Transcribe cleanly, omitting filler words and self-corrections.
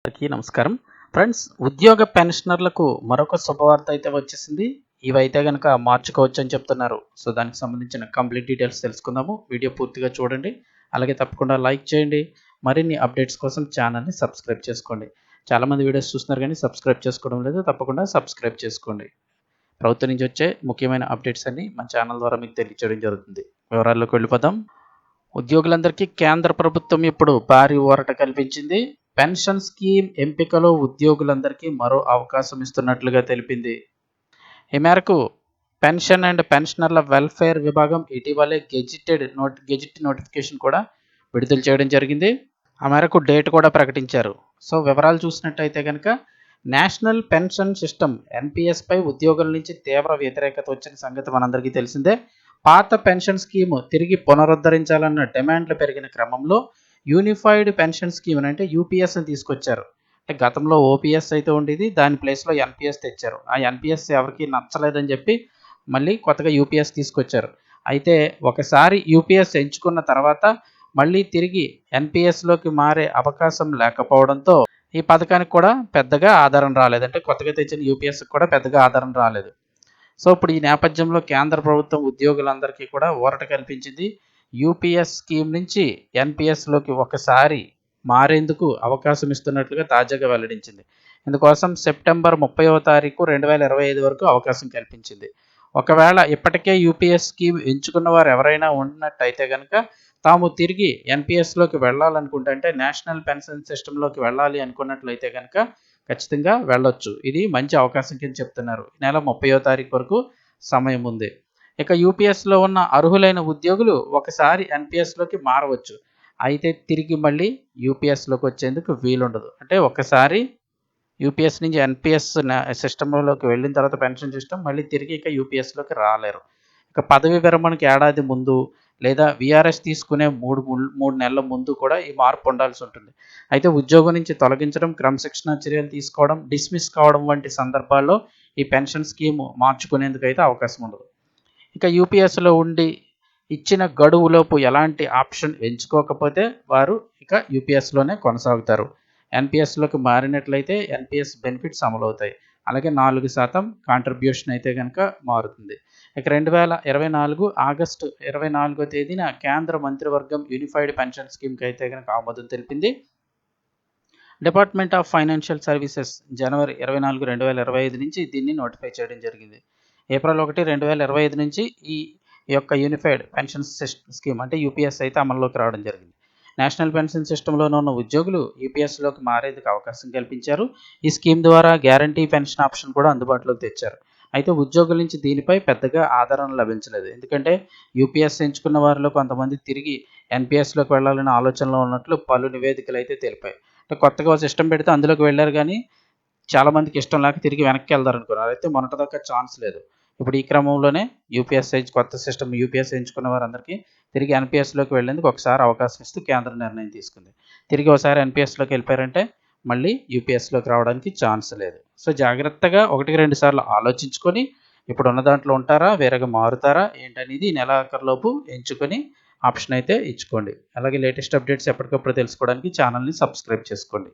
అందరికీ నమస్కారం ఫ్రెండ్స్. ఉద్యోగ పెన్షనర్లకు మరొక శుభవార్త అయితే వచ్చేసింది. ఇవైతే కనుక మార్చుకోవచ్చు అని చెప్తున్నారు. సో దానికి సంబంధించిన కంప్లీట్ డీటెయిల్స్ తెలుసుకుందాము. వీడియో పూర్తిగా చూడండి. అలాగే తప్పకుండా లైక్ చేయండి. మరిన్ని అప్డేట్స్ కోసం ఛానల్ని సబ్స్క్రైబ్ చేసుకోండి. చాలామంది వీడియోస్ చూస్తున్నారు కానీ సబ్స్క్రైబ్ చేసుకోవడం లేదు. తప్పకుండా సబ్స్క్రైబ్ చేసుకోండి. ప్రభుత్వం నుంచి వచ్చే ముఖ్యమైన అప్డేట్స్ అన్ని మన ఛానల్ ద్వారా మీకు తెలియజేయడం జరుగుతుంది. వివరాల్లోకి వెళ్ళిపోదాం. ఉద్యోగులందరికీ కేంద్ర ప్రభుత్వం ఇప్పుడు భారీ ఊరట కల్పించింది. పెన్షన్ స్కీమ్ ఎంపికలో ఉద్యోగులందరికీ మరో అవకాశం ఇస్తున్నట్లుగా తెలిపింది. ఈ మేరకు పెన్షన్ అండ్ పెన్షనర్ల వెల్ఫేర్ విభాగం ఇటీవలే గెజిట్ నోటిఫికేషన్ కూడా విడుదల చేయడం జరిగింది. ఆ మేరకు డేట్ కూడా ప్రకటించారు. సో వివరాలు చూసినట్టయితే కనుక నేషనల్ పెన్షన్ సిస్టమ్ ఎన్పిఎస్పై ఉద్యోగుల నుంచి తీవ్ర వ్యతిరేకత వచ్చిన సంగతి మనందరికీ తెలిసిందే. పాత పెన్షన్ స్కీము తిరిగి పునరుద్ధరించాలన్న డిమాండ్లు పెరిగిన క్రమంలో యూనిఫైడ్ పెన్షన్ స్కీమ్ అంటే యూపీఎస్ని తీసుకొచ్చారు. అంటే గతంలో ఓపీఎస్ అయితే ఉండేది, దాని ప్లేస్లో ఎన్పిఎస్ తెచ్చారు. ఆ ఎన్పిఎస్ ఎవరికి నచ్చలేదని చెప్పి మళ్ళీ కొత్తగా యూపీఎస్ తీసుకొచ్చారు. అయితే ఒకసారి యూపీఎస్ ఎంచుకున్న తర్వాత మళ్ళీ తిరిగి ఎన్పిఎస్లోకి మారే అవకాశం లేకపోవడంతో ఈ పథకానికి కూడా పెద్దగా ఆధారం రాలేదు. అంటే కొత్తగా తెచ్చిన యూపీఎస్కి కూడా పెద్దగా ఆధారం రాలేదు. సో ఇప్పుడు ఈ నేపథ్యంలో కేంద్ర ప్రభుత్వం ఉద్యోగులందరికీ కూడా ఊరట కల్పించింది. యూపీఎస్ స్కీమ్ నుంచి ఎన్పిఎస్లోకి ఒకసారి మారేందుకు అవకాశం ఇస్తున్నట్లుగా తాజాగా వెల్లడించింది. ఇందుకోసం సెప్టెంబర్ 30వ తారీఖు 2025 వరకు అవకాశం కల్పించింది. ఒకవేళ ఇప్పటికే యూపీఎస్ స్కీమ్ ఎంచుకున్న వారు ఎవరైనా ఉన్నట్టయితే కనుక తాము తిరిగి ఎన్పిఎస్లోకి వెళ్ళాలనుకుంటే, అంటే నేషనల్ పెన్షన్ సిస్టంలోకి వెళ్ళాలి అనుకున్నట్లయితే కనుక ఖచ్చితంగా వెళ్ళొచ్చు. ఇది మంచి అవకాశం కింద చెప్తున్నారు. ఈ నెల 30వ తారీఖు వరకు సమయం ఉంది. ఇక యూపీఎస్లో ఉన్న అర్హులైన ఉద్యోగులు ఒకసారి ఎన్పిఎస్లోకి మారవచ్చు. అయితే తిరిగి మళ్ళీ యూపీఎస్లోకి వచ్చేందుకు వీలుండదు. అంటే ఒకసారి యూపీఎస్ నుంచి ఎన్పిఎస్ సిస్టంలోకి వెళ్ళిన తర్వాత పెన్షన్ సిస్టమ్ మళ్ళీ తిరిగి ఇక యూపీఎస్లోకి రాలేరు. ఇక పదవి విరమణకి ఏడాది ముందు లేదా వీఆర్ఎస్ తీసుకునే మూడు నెలల ముందు కూడా ఈ మార్పు ఉండాల్సి ఉంటుంది. అయితే ఉద్యోగం నుంచి తొలగించడం, క్రమశిక్షణ చర్యలు తీసుకోవడం, డిస్మిస్ కావడం వంటి సందర్భాల్లో ఈ పెన్షన్ స్కీమ్ మార్చుకునేందుకు అయితే అవకాశం ఉండదు. ఇక యూపీఎస్లో ఉండి ఇచ్చిన గడువులోపు ఎలాంటి ఆప్షన్ ఎంచుకోకపోతే వారు ఇక యూపీఎస్లోనే కొనసాగుతారు. ఎన్పిఎస్లోకి మారినట్లయితే ఎన్పిఎస్ బెనిఫిట్స్ అమలవుతాయి. అలాగే 4% కాంట్రిబ్యూషన్ అయితే కనుక మారుతుంది. ఇక 2024 ఆగస్టు 24వ తేదీన కేంద్ర మంత్రివర్గం యూనిఫైడ్ పెన్షన్ స్కీమ్కి అయితే కనుక ఆమోదం తెలిపింది. డిపార్ట్మెంట్ ఆఫ్ ఫైనాన్షియల్ సర్వీసెస్ జనవరి 24, 2025 నుంచి దీన్ని నోటిఫై చేయడం జరిగింది. ఏప్రిల్ 1, 2025 నుంచి ఈ యొక్క యూనిఫైడ్ పెన్షన్ స్కీమ్ అంటే యూపీఎస్ అయితే అమల్లోకి రావడం జరిగింది. నేషనల్ పెన్షన్ సిస్టంలోనే ఉన్న ఉద్యోగులు యూపీఎస్లోకి మారేందుకు అవకాశం కల్పించారు. ఈ స్కీమ్ ద్వారా గ్యారంటీ పెన్షన్ ఆప్షన్ కూడా అందుబాటులోకి తెచ్చారు. అయితే ఉద్యోగుల నుంచి దీనిపై పెద్దగా ఆదరణ లభించలేదు. ఎందుకంటే యూపీఎస్ ఎంచుకున్న వారిలో కొంతమంది తిరిగి ఎన్పిఎస్లోకి వెళ్ళాలనే ఆలోచనలో ఉన్నట్లు పలు నివేదికలు అయితే తెలిపాయి. అంటే కొత్తగా సిస్టమ్ పెడితే అందులోకి వెళ్ళారు కానీ చాలామందికి ఇష్టం లేక తిరిగి వెనక్కి వెళ్దారు అనుకున్నారు. అయితే మొన్నటిదాకా ఛాన్స్ లేదు. ఇప్పుడు ఈ క్రమంలోనే కొత్త సిస్టమ్ యూపీఎస్ ఎంచుకున్న వారందరికీ తిరిగి ఎన్పిఎస్లోకి వెళ్ళేందుకు ఒకసారి అవకాశం ఇస్తూ కేంద్రం నిర్ణయం తీసుకుంది. తిరిగి ఒకసారి ఎన్పిఎస్లోకి వెళ్ళిపోయారంటే మళ్ళీ యూపీఎస్లోకి రావడానికి ఛాన్స్ లేదు. సో జాగ్రత్తగా 1-2 సార్లు ఆలోచించుకొని ఇప్పుడు ఉన్న దాంట్లో ఉంటారా, వేరేగా మారుతారా ఏంటనేది ఈ నెలాఖరులోపు ఎంచుకొని ఆప్షన్ అయితే ఇచ్చుకోండి. అలాగే లేటెస్ట్ అప్డేట్స్ ఎప్పటికప్పుడు తెలుసుకోవడానికి ఛానల్ని సబ్స్క్రైబ్ చేసుకోండి.